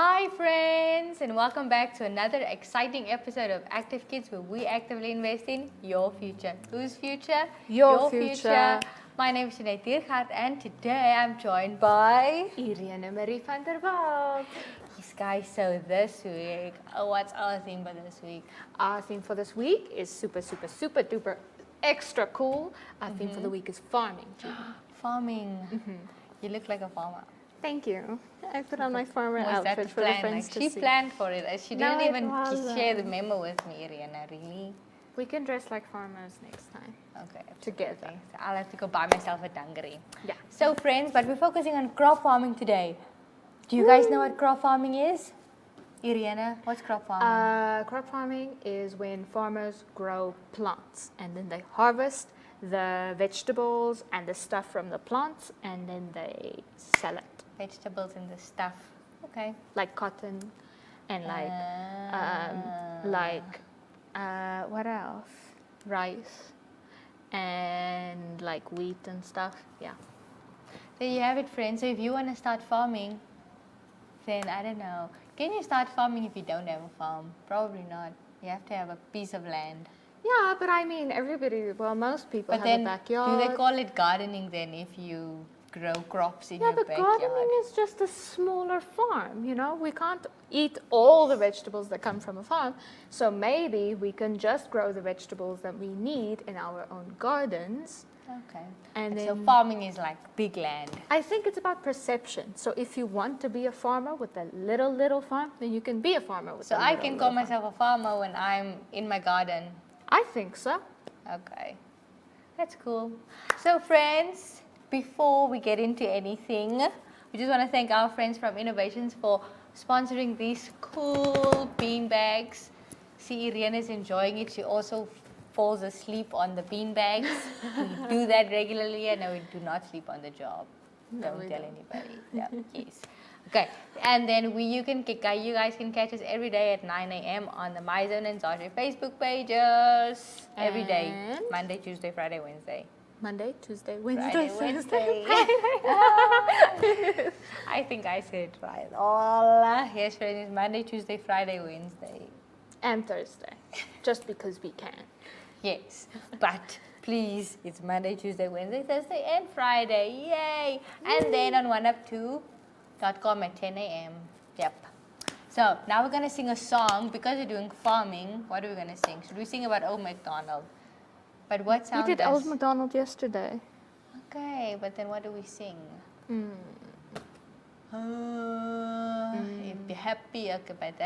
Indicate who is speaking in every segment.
Speaker 1: Hi friends, and welcome back to another exciting episode of Active Kids, where we actively invest in your future. Whose future?
Speaker 2: Your future.
Speaker 1: My name is Sinead Diergaard, and today I'm joined by
Speaker 2: Irene Marie van der Walt.
Speaker 1: Yes guys, so this week, what's our theme for this week?
Speaker 2: Our theme for this week is super duper extra cool. Our theme for the week is farming.
Speaker 1: Farming. You look like a farmer.
Speaker 2: Thank you. I put on my farmer
Speaker 1: Was that
Speaker 2: outfit
Speaker 1: the
Speaker 2: for the
Speaker 1: plan?
Speaker 2: friends
Speaker 1: Like,
Speaker 2: to
Speaker 1: she
Speaker 2: see.
Speaker 1: planned for it. She
Speaker 2: No,
Speaker 1: didn't
Speaker 2: it
Speaker 1: even
Speaker 2: wasn't.
Speaker 1: share the memo with me, Ariana, really?
Speaker 2: We can dress like farmers next time.
Speaker 1: Okay.
Speaker 2: Together.
Speaker 1: absolutely. So I'll have to go buy myself a dungaree.
Speaker 2: Yeah.
Speaker 1: So friends, but we're focusing on crop farming today. Do you guys know what crop farming is? Iriana, what's crop farming?
Speaker 2: Crop farming is when farmers grow plants and then they harvest the vegetables and the stuff from the plants and then they sell it.
Speaker 1: Vegetables and the stuff. Okay.
Speaker 2: Like cotton and what else? Rice and like wheat and stuff. Yeah.
Speaker 1: There you have it, friends. So if you want to start farming, then I don't know. Can you start farming if you don't have a farm? Probably not. You have to have a piece of land.
Speaker 2: Yeah, but I mean, most people
Speaker 1: But
Speaker 2: have
Speaker 1: then,
Speaker 2: a backyard.
Speaker 1: do they call it gardening then if you grow crops in your
Speaker 2: but
Speaker 1: backyard?
Speaker 2: gardening is just a smaller farm, you know? We can't eat all the vegetables that come from a farm. So maybe we can just grow the vegetables that we need in our own gardens.
Speaker 1: Okay.
Speaker 2: And
Speaker 1: So
Speaker 2: then
Speaker 1: farming is like big land.
Speaker 2: I think it's about perception. So if you want to be a farmer with a little farm, then you can be a farmer with
Speaker 1: So
Speaker 2: a
Speaker 1: I
Speaker 2: little,
Speaker 1: can
Speaker 2: little
Speaker 1: call myself a farmer when I'm in my garden.
Speaker 2: I think so.
Speaker 1: Okay. That's cool. So friends, before we get into anything, we just want to thank our friends from Innovations for sponsoring these cool bean bags. See, Irene is enjoying it. She also falls asleep on the bean bags. We do that regularly, and no, we do not sleep on the job. Don't tell anybody. Yeah, yes. Okay, and then you guys can catch us every day at 9 a.m. on the MyZone and Zaji Facebook pages. Every day,
Speaker 2: And?
Speaker 1: Monday, Tuesday, Friday, Wednesday.
Speaker 2: Monday, Tuesday,
Speaker 1: Friday,
Speaker 2: Wednesday,
Speaker 1: Wednesday.
Speaker 2: Thursday.
Speaker 1: I think I said it right. All yes, friends, it's Monday, Tuesday, Friday, Wednesday.
Speaker 2: And Thursday. Just because we can.
Speaker 1: Yes, but please, it's Monday, Tuesday, Wednesday, Thursday, and Friday. Yay! And then on oneup2.com at 10 a.m. Yep. So now we're gonna sing a song because we're doing farming. What are we gonna sing? Should we sing about Old MacDonald? But what sound
Speaker 2: We did
Speaker 1: does?
Speaker 2: Old MacDonald yesterday.
Speaker 1: Okay, but then what do we sing? If you're happy, okay, but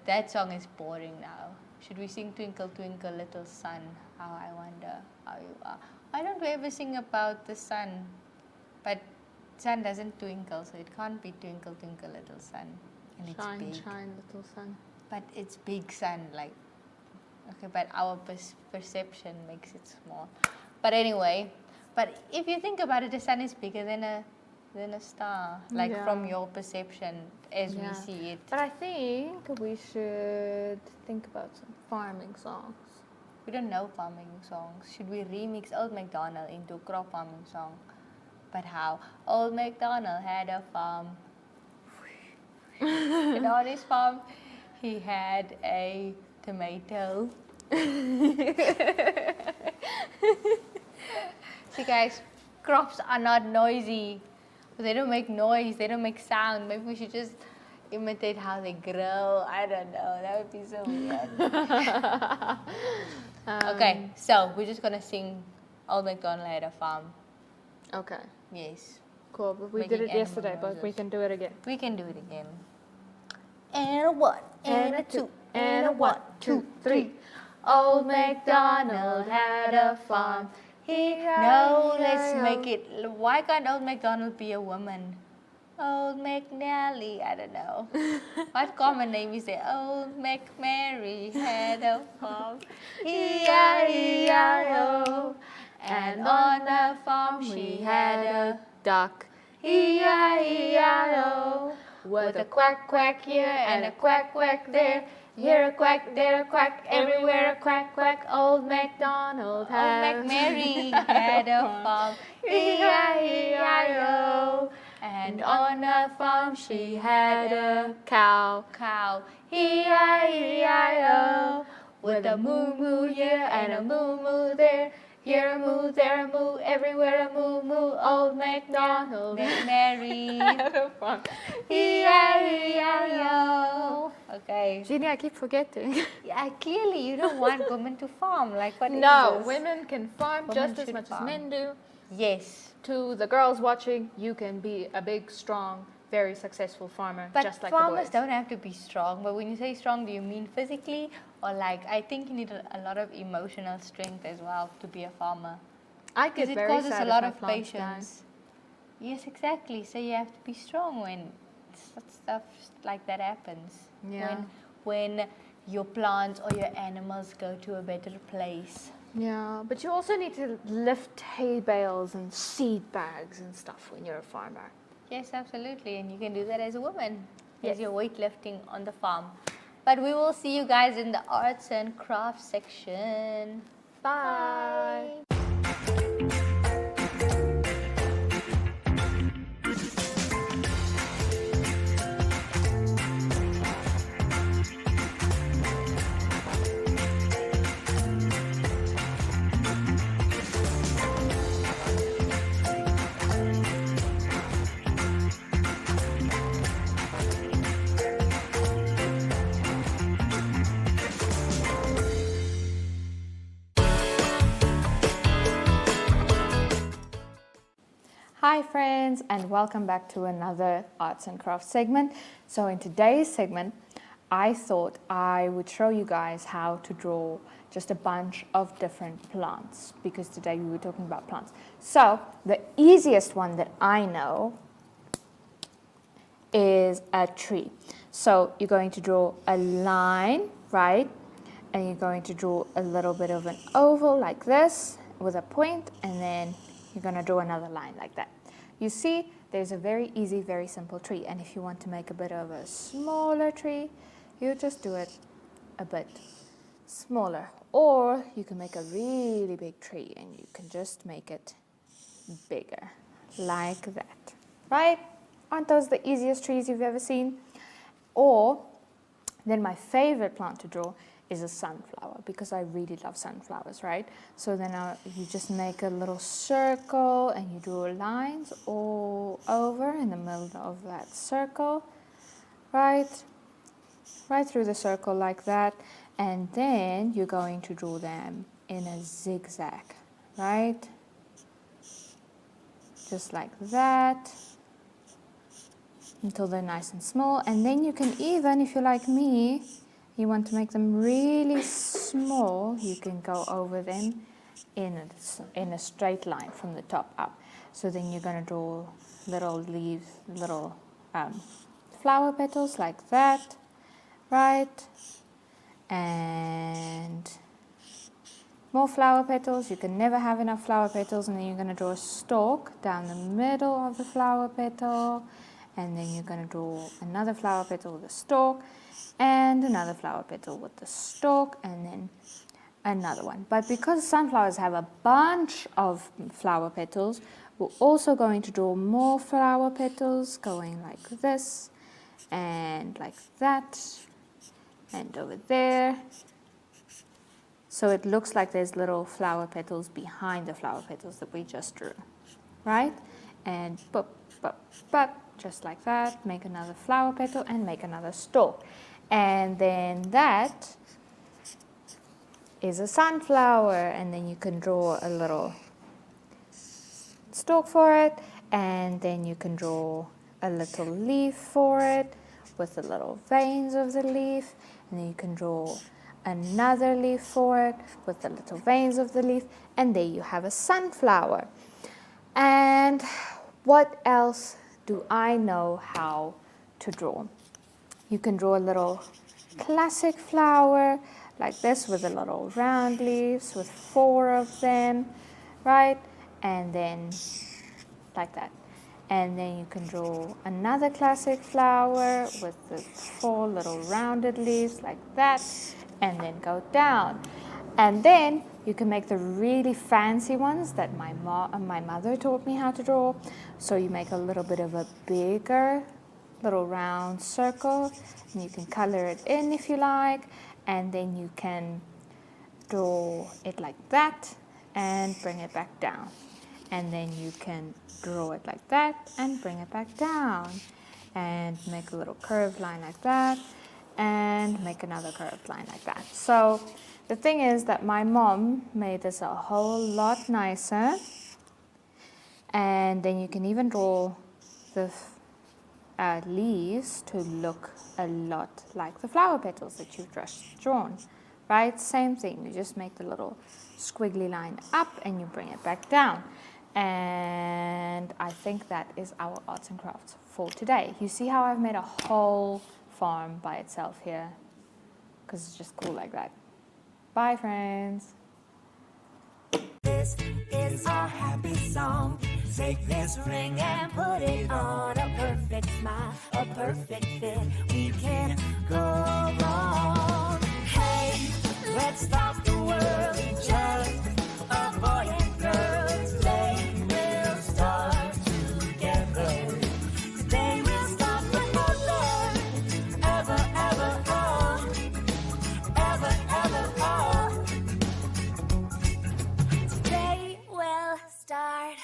Speaker 1: that song is boring now. Should we sing Twinkle Twinkle Little Sun? How I wonder how you are. Why don't we ever sing about the sun? But sun doesn't twinkle, so it can't be Twinkle Twinkle Little Sun. And it's
Speaker 2: Shine,
Speaker 1: big.
Speaker 2: shine, little sun.
Speaker 1: But it's big sun, like, okay, but our perception makes it small. But anyway, but if you think about it, the sun is bigger than a star, like
Speaker 2: Yeah.
Speaker 1: from your perception as
Speaker 2: Yeah.
Speaker 1: we see it.
Speaker 2: But I think we should think about some farming songs.
Speaker 1: We don't know farming songs. Should we remix Old MacDonald into a crop farming song? But how? Old MacDonald had a farm. And on his farm, he had a tomato. See guys, crops are not noisy. They don't make noise, they don't make sound. Maybe we should just imitate how they grow. I don't know, that would be so weird. Okay, so we're just gonna sing Old MacDonald had a farm.
Speaker 2: Okay,
Speaker 1: Yes,
Speaker 2: cool. But we
Speaker 1: Making
Speaker 2: did it yesterday,
Speaker 1: animal
Speaker 2: but we
Speaker 1: noises.
Speaker 2: can do it again.
Speaker 1: we can do it again. And a one, and a two,
Speaker 2: and a 1, 2, 3.
Speaker 1: Old MacDonald had a farm. No, let's make it. Why can't Old MacDonald be a woman? Old McNally, I don't know. What common name is there? Old McMary had a farm. E-I-E-I-O. And on the farm she had a
Speaker 2: duck.
Speaker 1: E-I-E-I-O. With a quack quack here and a quack quack there. Here a quack, there a quack, everywhere a quack quack. Old
Speaker 2: MacDonald
Speaker 1: Old McMary had a farm. E-I-E-I-O. And on a farm she had a
Speaker 2: cow.
Speaker 1: E-I-E-I-O, with a moo moo here and a moo moo there. Here a moo, there a moo, everywhere a moo moo. Old MacDonald met Mary. E-I-E-I-O. Okay.
Speaker 2: Jeannie, I keep forgetting.
Speaker 1: Yeah, clearly you don't want women to farm. Like, what is
Speaker 2: No,
Speaker 1: this?
Speaker 2: women can farm
Speaker 1: Women
Speaker 2: just as
Speaker 1: should
Speaker 2: much
Speaker 1: farm.
Speaker 2: as men do.
Speaker 1: Yes.
Speaker 2: To the girls watching, you can be a big, strong, very successful farmer,
Speaker 1: But
Speaker 2: just like
Speaker 1: farmers
Speaker 2: the boys.
Speaker 1: don't have to be strong. But when you say strong, do you mean physically? Or like, I think you need a lot of emotional strength as well to be a farmer.
Speaker 2: I
Speaker 1: Because
Speaker 2: get
Speaker 1: it
Speaker 2: very
Speaker 1: causes
Speaker 2: sad
Speaker 1: a
Speaker 2: if
Speaker 1: lot
Speaker 2: my
Speaker 1: of
Speaker 2: plants die.
Speaker 1: patience. Yes, exactly. So you have to be strong when stuff like that happens.
Speaker 2: Yeah.
Speaker 1: When your plants or your animals go to a better place.
Speaker 2: Yeah, but you also need to lift hay bales and seed bags and stuff when you're a farmer.
Speaker 1: Yes, absolutely. And you can do that as a woman,
Speaker 2: Yes.
Speaker 1: as you're weightlifting on the farm. But we will see you guys in the arts and crafts section.
Speaker 2: Bye. Hi friends, and welcome back to another arts and crafts segment. So in today's segment, I thought I would show you guys how to draw just a bunch of different plants, because today we were talking about plants. So the easiest one that I know is a tree. So you're going to draw a line, right? And you're going to draw a little bit of an oval like this with a point, and then you're going to draw another line like that. You see, there's a very easy, very simple tree. And if you want to make a bit of a smaller tree, you just do it a bit smaller. Or you can make a really big tree and you can just make it bigger, like that, right? Aren't those the easiest trees you've ever seen? Or then my favorite plant to draw is a sunflower, because I really love sunflowers, right? So then you just make a little circle and you draw lines all over in the middle of that circle, right through the circle like that. And then you're going to draw them in a zigzag, right? Just like that, until they're nice and small. And then you can even, if you're like me, you want to make them really small, you can go over them in a straight line from the top up. So then you're going to draw little leaves, little flower petals like that, right? And more flower petals. You can never have enough flower petals. And then you're going to draw a stalk down the middle of the flower petal. And then you're going to draw another flower petal with a stalk, and another flower petal with the stalk, and then another one. But because sunflowers have a bunch of flower petals, we're also going to draw more flower petals going like this, and like that, and over there. So it looks like there's little flower petals behind the flower petals that we just drew, right? And boop, boop, boop. Just like that, make another flower petal and make another stalk. And then that is a sunflower, and then you can draw a little stalk for it, and then you can draw a little leaf for it with the little veins of the leaf, and then you can draw another leaf for it with the little veins of the leaf, and there you have a sunflower. And what else do I know how to draw? You can draw a little classic flower like this with the little round leaves with 4 of them, right? And then like that. And then you can draw another classic flower with the 4 little rounded leaves like that, and then go down. And then You can make the really fancy ones that my mother taught me how to draw. So you make a little bit of a bigger little round circle, and you can color it in if you like, and then you can draw it like that and bring it back down. And then you can draw it like that and bring it back down, and make a little curved line like that and make another curved line like that. So the thing is that my mom made this a whole lot nicer, and then you can even draw the leaves to look a lot like the flower petals that you've just drawn, right? Same thing, you just make the little squiggly line up and you bring it back down. And I think that is our arts and crafts for today. You see how I've made a whole farm by itself here? Because it's just cool like that. Bye, friends.
Speaker 3: This is our happy song. Take this ring and put it on a perfect smile, a perfect fit. We can't go wrong. Hey, let's stop the world. Just a boy and girl. Today we'll start together. Today we'll start forever. Ever, ever, oh. Ever, ever, oh. Today we'll start.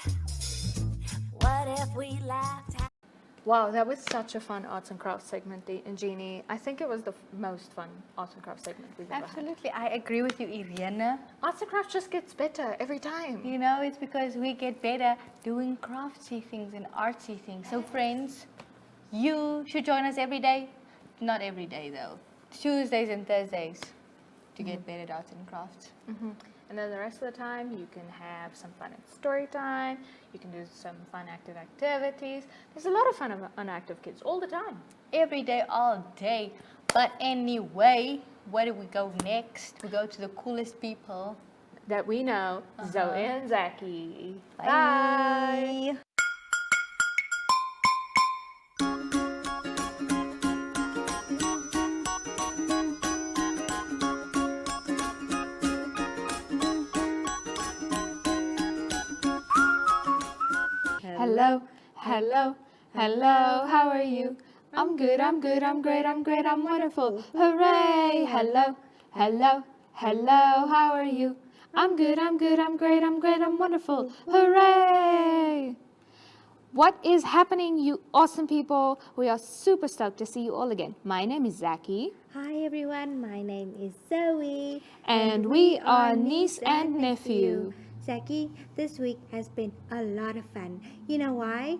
Speaker 3: What if we laughed?
Speaker 2: Wow, that was such a fun arts and crafts segment, Jeannie. I think it was the most fun arts and crafts segment we've ever had.
Speaker 1: Absolutely, I agree with you, Irene.
Speaker 2: Arts and crafts just gets better every time.
Speaker 1: You know, it's because we get better doing craftsy things and artsy things. So friends, you should join us every day. Not every day though. Tuesdays and Thursdays to get better at arts and crafts.
Speaker 2: And then the rest of the time, you can have some fun at story time. You can do some fun active activities. There's a lot of fun on Active Kids all the time.
Speaker 1: Every day, all day. But anyway, where do we go next? We go to the coolest people.
Speaker 2: That we know, Zoey and Zacky.
Speaker 1: Bye.
Speaker 2: Hello, hello, hello, how are you? I'm good, I'm good, I'm great, I'm great, I'm wonderful. Hooray! Hello, hello, hello, how are you? I'm good, I'm good, I'm great, I'm great, I'm wonderful. Hooray! What is happening, you awesome people? We are super stoked to see you all again. My name is Zacky.
Speaker 4: Hi everyone, my name is Zoe.
Speaker 2: And we are niece and nephew.
Speaker 4: Zacky, this week has been a lot of fun. You know why?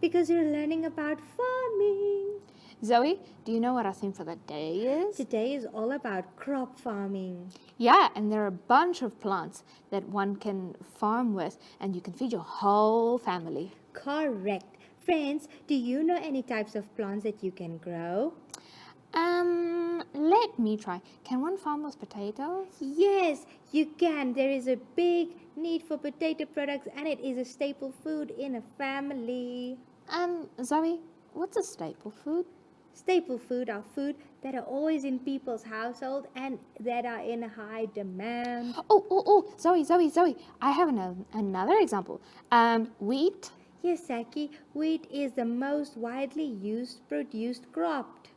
Speaker 4: Because we're learning about farming.
Speaker 2: Zoe, do you know what our theme for the day is?
Speaker 4: Today is all about crop farming.
Speaker 2: Yeah, and there are a bunch of plants that one can farm with, and you can feed your whole family.
Speaker 4: Correct. Friends, do you know any types of plants that you can grow?
Speaker 2: Let me try. Can one farm with potatoes?
Speaker 4: Yes, you can. There is a big need for potato products and it is a staple food in a family.
Speaker 2: Zoe, what's a staple food?
Speaker 4: Staple food are food that are always in people's household and that are in high demand.
Speaker 2: Oh, Zoe, I have another example. Wheat.
Speaker 4: Yes, Zacky, wheat is the most widely used produced crop.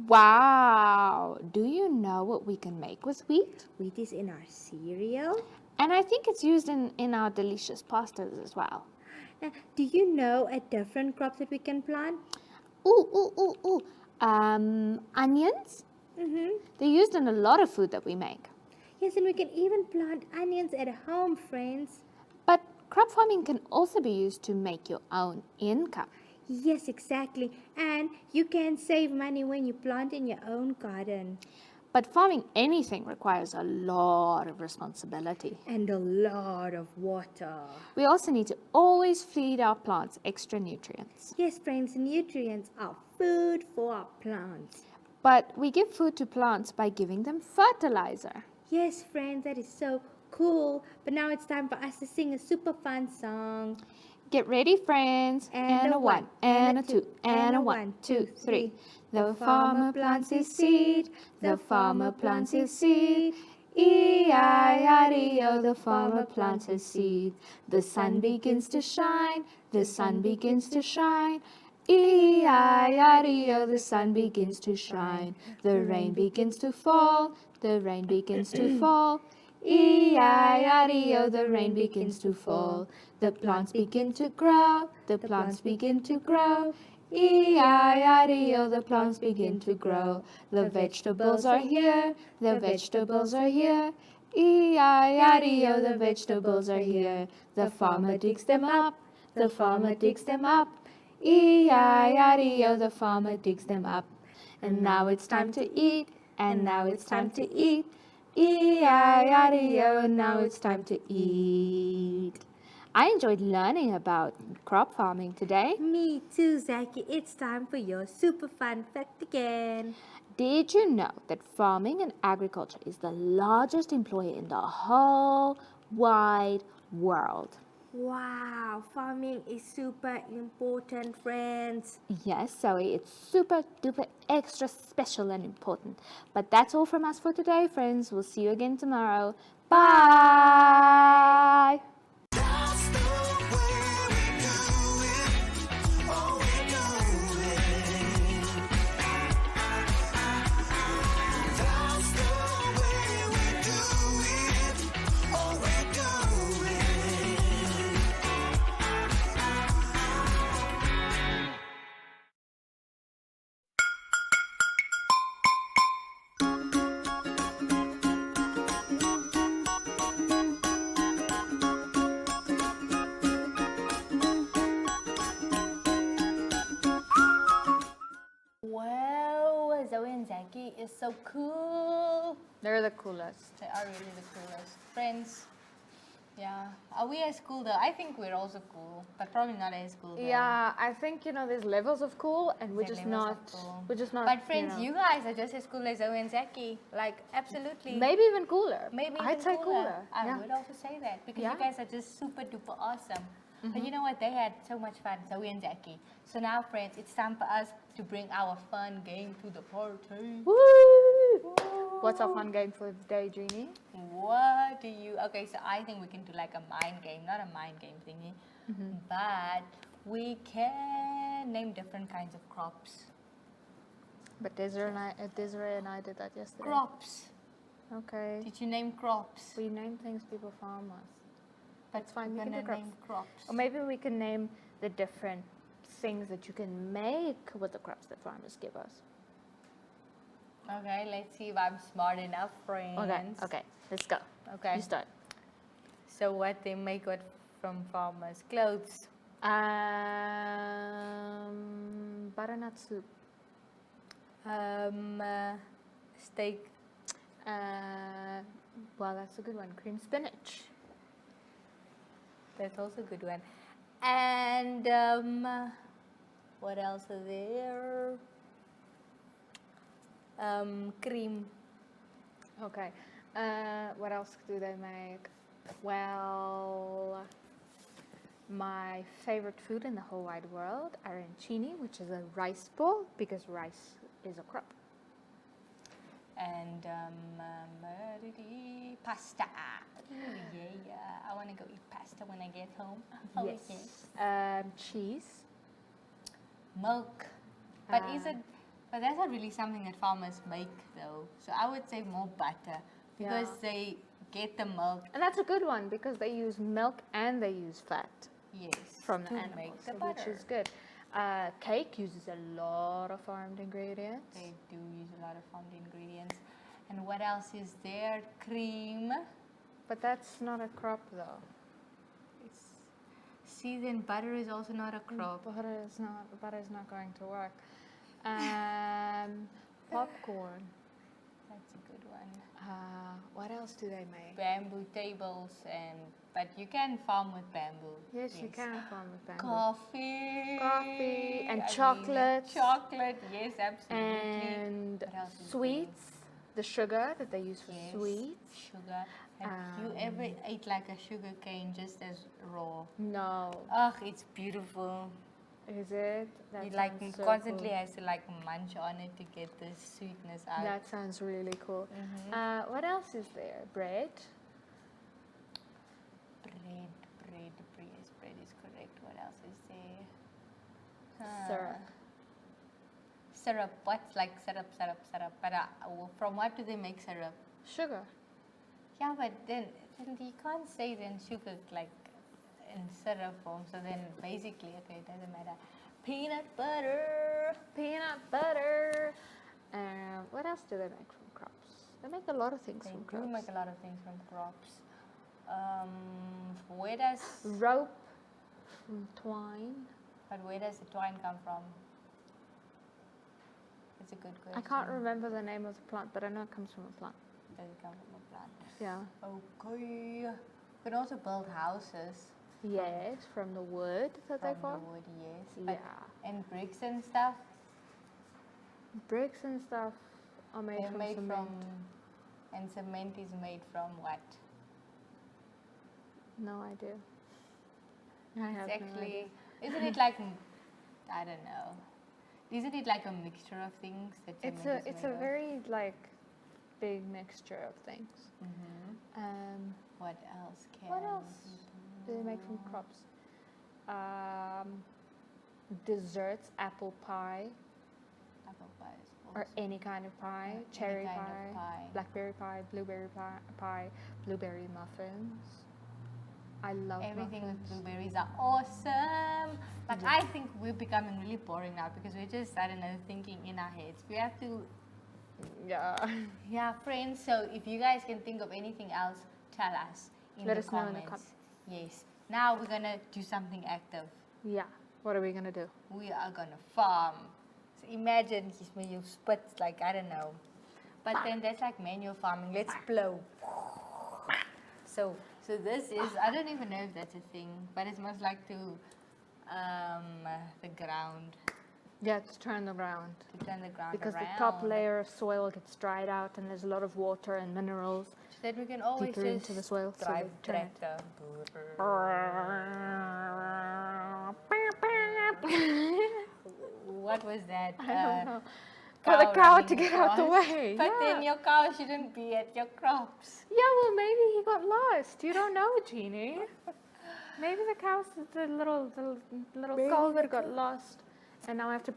Speaker 2: Wow. Do you know what we can make with wheat?
Speaker 4: Wheat is in our cereal.
Speaker 2: And I think it's used in our delicious pastas as well.
Speaker 4: Now, do you know a different crop that we can plant?
Speaker 2: Onions?
Speaker 4: Mm-hmm.
Speaker 2: They're used in a lot of food that we make.
Speaker 4: Yes, and we can even plant onions at home, friends.
Speaker 2: But crop farming can also be used to make your own income.
Speaker 4: Yes, exactly. And you can save money when you plant in your own garden.
Speaker 2: But farming anything requires a lot of responsibility.
Speaker 4: And a lot of water.
Speaker 2: We also need to always feed our plants extra nutrients.
Speaker 4: Yes, friends, nutrients are food for our plants.
Speaker 2: But we give food to plants by giving them fertilizer.
Speaker 4: Yes, friends, that is so cool. But now it's time for us to sing a super fun song.
Speaker 2: Get ready, friends.
Speaker 4: And a 1,
Speaker 2: and a 2, and a 1, 2, 3. The farmer plants his seed. The farmer plants his seed. E-I-R-E-O, the farmer plants his seed. The sun begins to shine, the sun begins to shine. E-I-R-E-O, the sun begins to shine. The rain begins to fall, the rain begins to fall. E-I-R-E-O, the rain begins to fall. The plants begin to grow, the plants begin to grow. E-I-R-E-O, the plants begin to grow. The vegetables are here, the vegetables are here. E-I-R-E-O, the vegetables are here. The farmer digs them up, the farmer digs them up. E-I-R-E-O, the farmer digs them up. And now it's time to eat, and now it's time to eat. E-I-R-E-O, and now it's time to eat. I enjoyed learning about crop farming today.
Speaker 4: Me too, Zacky. It's time for your super fun fact again.
Speaker 2: Did you know that farming and agriculture is the largest employer in the whole wide world?
Speaker 4: Wow, farming is super important, friends.
Speaker 2: Yes, Zoe, it's super duper extra special and important. But that's all from us for today, friends. We'll see you again tomorrow. Bye!
Speaker 3: That's the way we do it. Oh, we do it. That's the way we do it. Oh, we do
Speaker 1: Wow, Zoey and Zacky is so cool.
Speaker 2: They're the coolest.
Speaker 1: They are really the coolest. Friends, yeah. Are we as cool though? I think we're also cool, but probably not as cool though.
Speaker 2: Yeah, I think there's levels of cool, and we're
Speaker 1: There's
Speaker 2: just
Speaker 1: levels
Speaker 2: not.
Speaker 1: of cool.
Speaker 2: We're just not.
Speaker 1: But friends, you guys are just as cool as Zoey and Zacky. Like, absolutely.
Speaker 2: maybe even cooler.
Speaker 1: Maybe
Speaker 2: I'd
Speaker 1: even
Speaker 2: say cooler.
Speaker 1: I
Speaker 2: Yeah.
Speaker 1: would also say that because
Speaker 2: Yeah.
Speaker 1: you guys are just super duper awesome. But you know what? They had so much fun, Zoey and Zacky. So now, friends, it's time for us to bring our fun game to the party.
Speaker 2: Woo! What's our fun game for the day, Jeannie?
Speaker 1: What do you? Okay, so I think we can do like a mind game, not a mind game thingy, but we can name different kinds of crops.
Speaker 2: But Desiree and I did that yesterday.
Speaker 1: Crops.
Speaker 2: Okay.
Speaker 1: Did you name crops?
Speaker 2: We name things people farm us.
Speaker 1: But
Speaker 2: That's fine,
Speaker 1: we're
Speaker 2: we can
Speaker 1: gonna
Speaker 2: do crops.
Speaker 1: name crops.
Speaker 2: Or maybe we can name the different things that you can make with the crops that farmers give us.
Speaker 1: Okay, let's see if I'm smart enough, friends.
Speaker 2: Okay, let's go.
Speaker 1: Okay.
Speaker 2: You start.
Speaker 1: So what they make what from farmers? Clothes.
Speaker 2: Butternut soup.
Speaker 1: Steak.
Speaker 2: Well, that's a good one. Cream spinach.
Speaker 1: That's also a good one. And what else are there? Cream.
Speaker 2: Okay. What else do they make? Well, my favorite food in the whole wide world, arancini, which is a rice ball, because rice is a crop.
Speaker 1: And pasta. Ooh, yeah. I want to go eat pasta when I get home. Oh,
Speaker 2: Yes. Cheese.
Speaker 1: Milk. But but that's not really something that farmers make though. So I would say more butter because they get the milk.
Speaker 2: And that's a good one because they use milk and they use fat
Speaker 1: Yes.
Speaker 2: from the
Speaker 1: to
Speaker 2: animals,
Speaker 1: make the
Speaker 2: which
Speaker 1: butter.
Speaker 2: is good. Cake uses a lot of farmed ingredients.
Speaker 1: They do use a lot of farmed ingredients. And what else is there? Cream.
Speaker 2: But that's not a crop though.
Speaker 1: See, then butter is also not a crop.
Speaker 2: Butter is not going to work. Popcorn.
Speaker 1: That's a good one.
Speaker 2: What else do they make?
Speaker 1: Bamboo tables but you can farm with bamboo.
Speaker 2: Yes, you can farm with bamboo.
Speaker 1: Coffee.
Speaker 2: Coffee and
Speaker 1: I mean,
Speaker 2: chocolate.
Speaker 1: Chocolate, yes, absolutely.
Speaker 2: And
Speaker 1: What else is there?
Speaker 2: sweets. The sugar that they use for
Speaker 1: Yes,
Speaker 2: sweets.
Speaker 1: sugar. Have you ever ate like a sugar cane just as raw?
Speaker 2: No.
Speaker 1: Ugh, it's beautiful.
Speaker 2: Is it? That
Speaker 1: You like
Speaker 2: sounds so
Speaker 1: constantly
Speaker 2: cool.
Speaker 1: has to like munch on it to get the sweetness out.
Speaker 2: That sounds really cool. What else is there? Bread.
Speaker 1: Bread is correct. What else is there?
Speaker 2: Syrup.
Speaker 1: Syrup. What's like syrup? But from what do they make syrup?
Speaker 2: Sugar.
Speaker 1: Yeah, but then you can't say then sugar like in syrup form. So then basically, okay, it doesn't matter. Peanut butter.
Speaker 2: Peanut butter. What else do they make from crops? They make a lot of things
Speaker 1: They
Speaker 2: from
Speaker 1: do
Speaker 2: crops.
Speaker 1: make a lot of things from crops. Where does
Speaker 2: Rope from twine.
Speaker 1: where does the twine come from? It's a good question.
Speaker 2: I can't remember the name of the plant, but I know it comes from a plant.
Speaker 1: Does it come from a plant?
Speaker 2: Yeah.
Speaker 1: Okay. You can also build houses
Speaker 2: Yes, from the wood that they
Speaker 1: from
Speaker 2: farm.
Speaker 1: the wood, yes. But-
Speaker 2: Yeah.
Speaker 1: And bricks and stuff,
Speaker 2: Bricks and stuff are made
Speaker 1: they're
Speaker 2: from
Speaker 1: made
Speaker 2: cement.
Speaker 1: from, and cement is made from what?
Speaker 2: No idea. I have
Speaker 1: It's
Speaker 2: no
Speaker 1: actually,
Speaker 2: idea.
Speaker 1: isn't it like, I don't know. Isn't it like a mixture of things that cement is
Speaker 2: It's
Speaker 1: made
Speaker 2: a
Speaker 1: of?
Speaker 2: very like big mixture of things.
Speaker 1: What else can
Speaker 2: What else do they make from crops? Desserts, apple pie,
Speaker 1: apple pie is
Speaker 2: or
Speaker 1: also-
Speaker 2: any kind of pie,
Speaker 1: any
Speaker 2: cherry
Speaker 1: kind of
Speaker 2: pie,
Speaker 1: pie.
Speaker 2: blackberry pie, blueberry pie, blueberry muffins. I love
Speaker 1: Everything with
Speaker 2: muffins.
Speaker 1: blueberries are awesome. Like I think we're becoming really boring now because we're just, I don't know, thinking in our heads. We have to,
Speaker 2: Yeah.
Speaker 1: yeah, friends. So if you guys can think of anything else, tell us in
Speaker 2: Let
Speaker 1: the
Speaker 2: us know in the
Speaker 1: comments. Yes. Now we're gonna do something active.
Speaker 2: Yeah. What are we gonna do?
Speaker 1: We are gonna farm. So imagine you spit like I don't know, but then that's like manual farming. Let's blow. So this is, I don't even know if that's a thing, but it's most like to the ground,
Speaker 2: Yeah, to turn the ground.
Speaker 1: to turn the ground
Speaker 2: Because
Speaker 1: around.
Speaker 2: the top layer of soil gets dried out and there's a lot of water and minerals
Speaker 1: So that we can always
Speaker 2: deeper
Speaker 1: just
Speaker 2: into the soil. So
Speaker 1: drive
Speaker 2: we turn it.
Speaker 1: tractor. What was that?
Speaker 2: I don't know. For the cow
Speaker 1: running
Speaker 2: to get out the
Speaker 1: across.
Speaker 2: way.
Speaker 1: But
Speaker 2: yeah.
Speaker 1: then your cow shouldn't be at your crops.
Speaker 2: Yeah, well, maybe he got lost. You don't know, Jeannie. Maybe the cows, the little culvert got lost, and now I have to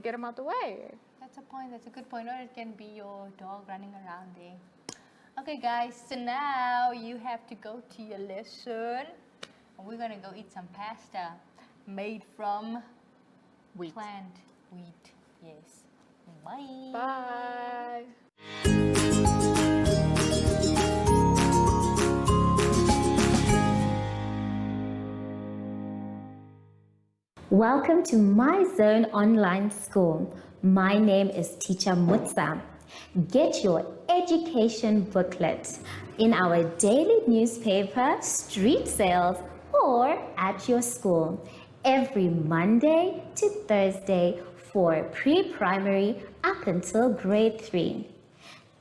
Speaker 2: get him out the way.
Speaker 1: That's a point. That's a good point. Or it can be your dog running around there. Okay, guys. So now you have to go to your lesson. And we're gonna go eat some pasta made from
Speaker 2: Wheat.
Speaker 1: plant wheat. Yes. Bye.
Speaker 2: Bye.
Speaker 5: Welcome to My Zone Online School. My name is Teacher Mutsa. Get your education booklet in our daily newspaper, street sales, or at your school every Monday to Thursday for pre-primary up until grade 3.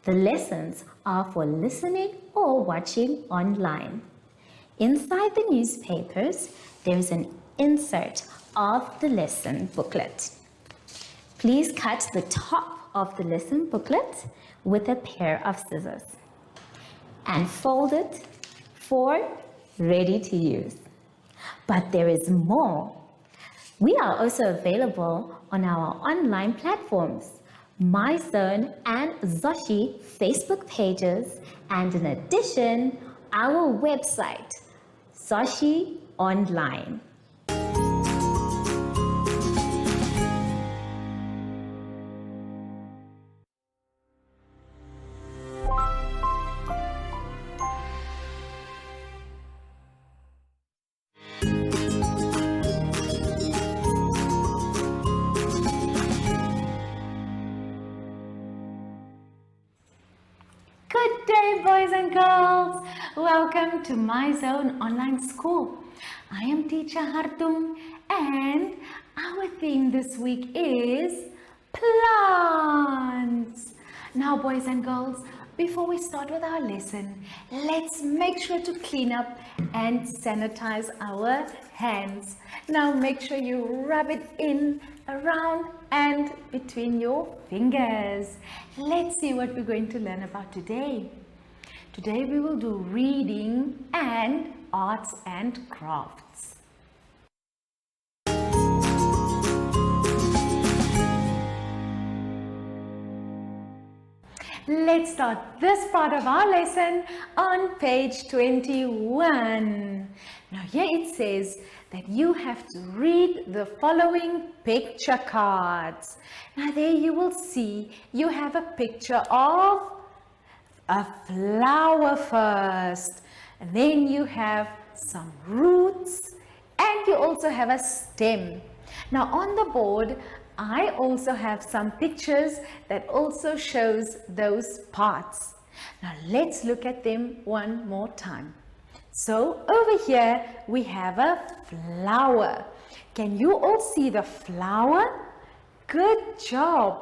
Speaker 5: The lessons are for listening or watching online. Inside the newspapers, there is an insert of the lesson booklet. Please cut the top of the lesson booklet with a pair of scissors and fold it for ready to use. But there is more. We are also available on our online platforms, MyZone and Zoshi Facebook pages, and in addition, our website, Zoshi Online.
Speaker 6: Good day, boys and girls. Welcome to My Zone Online School. I am Teacher Hartung, and our theme this week is plants. Now, boys and girls, before we start with our lesson, let's make sure to clean up and sanitize our hands. Now make sure you rub it in, around and between your fingers. Let's see what we're going to learn about today. Today we will do reading and arts and crafts. Let's start this part of our lesson on page 21. Now here it says that you have to read the following picture cards. Now there you will see you have a picture of a flower first, and then you have some roots, and you also have a stem. Now on the board I also have some pictures that also shows those parts. Now let's look at them one more time. So over here we have a flower. Can you all see the flower? Good job.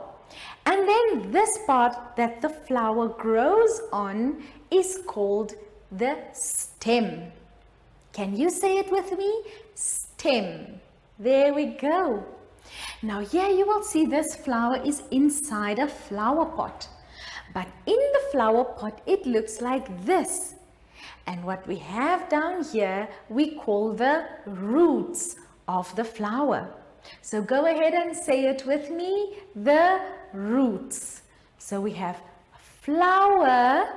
Speaker 6: And then this part that the flower grows on is called the stem. Can you say it with me? Stem. There we go. Now here you will see this flower is inside a flower pot. But in the flower pot it looks like this. And what we have down here we call the roots of the flower. So go ahead and say it with me, the roots. So we have a flower,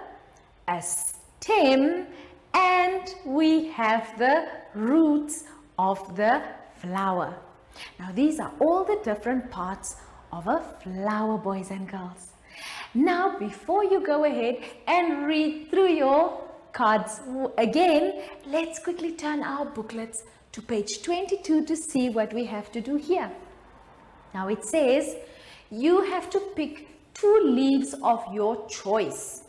Speaker 6: a stem, and we have the roots of the flower. Now these are all the different parts of a flower, boys and girls. Now before you go ahead and read through your cards again, let's quickly turn our booklets to page 22 to see what we have to do here. Now it says you have to pick 2 leaves of your choice,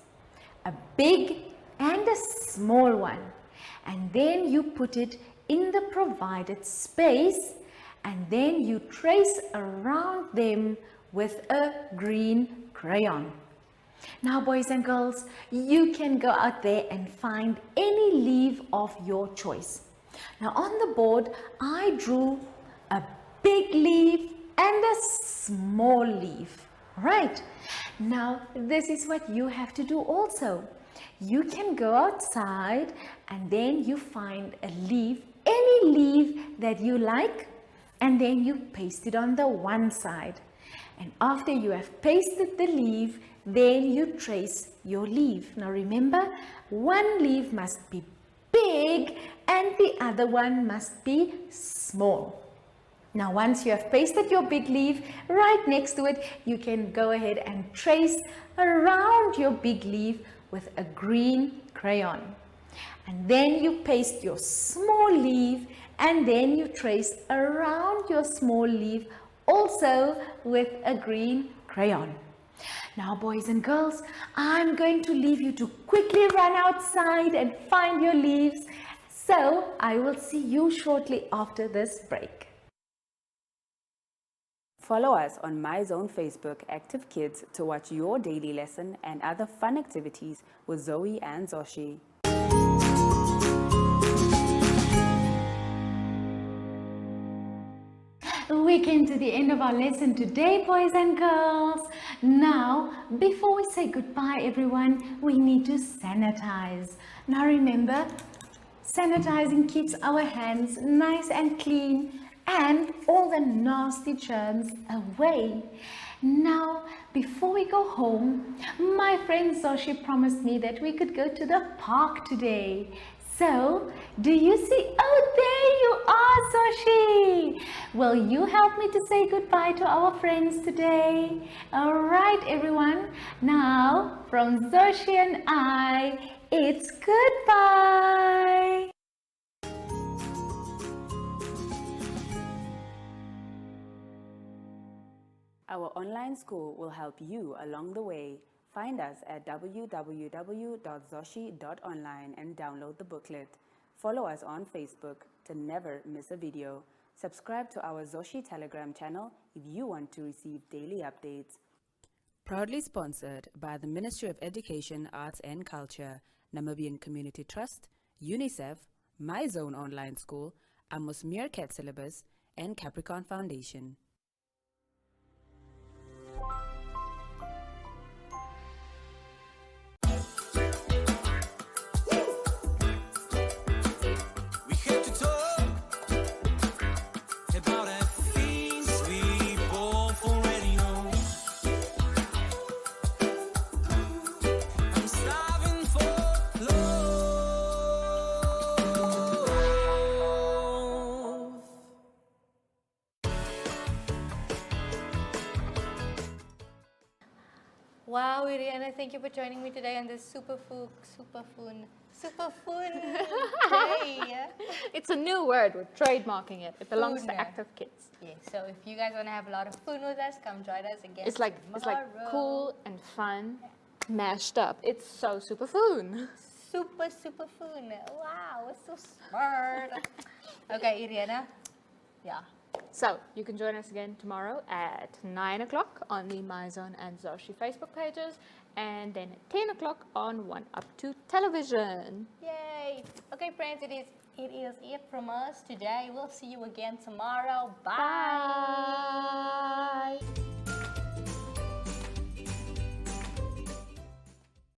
Speaker 6: a big and a small one, and then you put it in the provided space, and then you trace around them with a green crayon. Now boys and girls, you can go out there and find any leaf of your choice. Now on the board I drew a big leaf and a small leaf. Right, now this is what you have to do also. You can go outside and then you find a leaf, any leaf that you like, and then you paste it on the one side. And after you have pasted the leaf, then you trace your leaf. Now remember, one leaf must be big and the other one must be small. Now once you have pasted your big leaf, right next to it, you can go ahead and trace around your big leaf with a green crayon. And then you paste your small leaf, and then you trace around your small leaf also with a green crayon. Now boys and girls, I'm going to leave you to quickly run outside and find your leaves. So I will see you shortly after this break.
Speaker 7: Follow us on MyZone Facebook Active Kids to watch your daily lesson and other fun activities with Zoey and Zacky.
Speaker 6: We came to the end of our lesson today, boys and girls. Now, before we say goodbye, everyone, we need to sanitize. Now remember, sanitizing keeps our hands nice and clean and all the nasty germs away. Now, before we go home, my friend Zacky promised me that we could go to the park today. So, do you see? Oh, there you are, Zacky. Will you help me to say goodbye to our friends today? All right, everyone. Now, from Zacky and I, it's goodbye.
Speaker 7: Our online school will help you along the way. Find us at www.zacky.online and download the booklet. Follow us on Facebook to never miss a video. Subscribe to our Zacky Telegram channel if you want to receive daily updates. Proudly sponsored by the Ministry of Education, Arts and Culture, Namibian Community Trust, UNICEF, MyZone Online School, Amos Meerkat Syllabus, and Capricorn Foundation.
Speaker 3: We have to talk about the things we both already know. I'm starving for love.
Speaker 1: Wow, Iriana, thank you for joining me today on this superfoon day.
Speaker 2: It's a new word. We're trademarking it. It belongs
Speaker 1: Foon.
Speaker 2: to active kids.
Speaker 1: Yeah, so if you guys want to have a lot of fun with us, come join us again.
Speaker 2: It's like
Speaker 1: tomorrow.
Speaker 2: cool and fun, mashed up. It's so superfoon.
Speaker 1: Super fun. Wow, it's so smart. Okay, Iriana. Yeah.
Speaker 2: So you can join us again tomorrow at 9 o'clock on the MyZone and Zoshi Facebook pages, and then at 10 o'clock on One Up to Television.
Speaker 1: Yay. Okay, friends, it is it from us today. We'll see you again tomorrow. Bye.